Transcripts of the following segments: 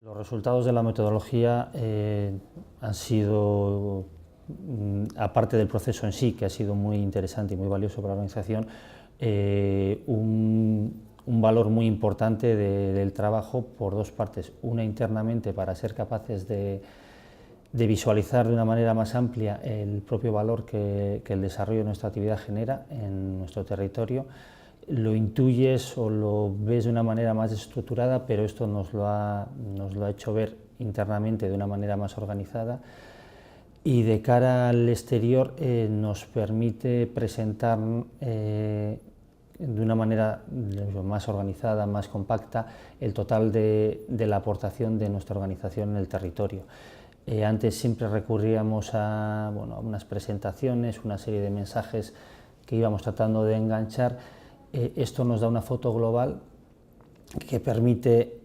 Los resultados de la metodología han sido, aparte del proceso en sí, que ha sido muy interesante y muy valioso para la organización, un valor muy importante del trabajo por dos partes. Una internamente para ser capaces de visualizar de una manera más amplia el propio valor que el desarrollo de nuestra actividad genera en nuestro territorio. Lo intuyes o lo ves de una manera más estructurada, pero esto nos lo ha hecho ver internamente de una manera más organizada, y de cara al exterior nos permite presentar de una manera más organizada, más compacta, el total de la aportación de nuestra organización en el territorio. Antes siempre recurríamos a unas presentaciones, una serie de mensajes que íbamos tratando de enganchar. Esto nos da una foto global que permite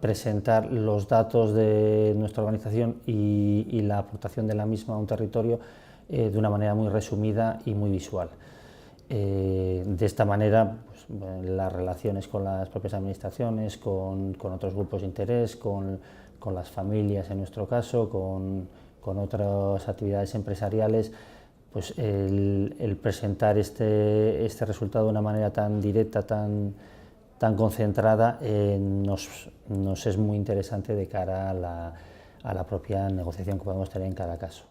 presentar los datos de nuestra organización y la aportación de la misma a un territorio de una manera muy resumida y muy visual. De esta manera, las relaciones con las propias administraciones, con otros grupos de interés, con las familias en nuestro caso, con otras actividades empresariales, pues el presentar este resultado de una manera tan directa, tan concentrada, nos es muy interesante de cara a la propia negociación que podemos tener en cada caso.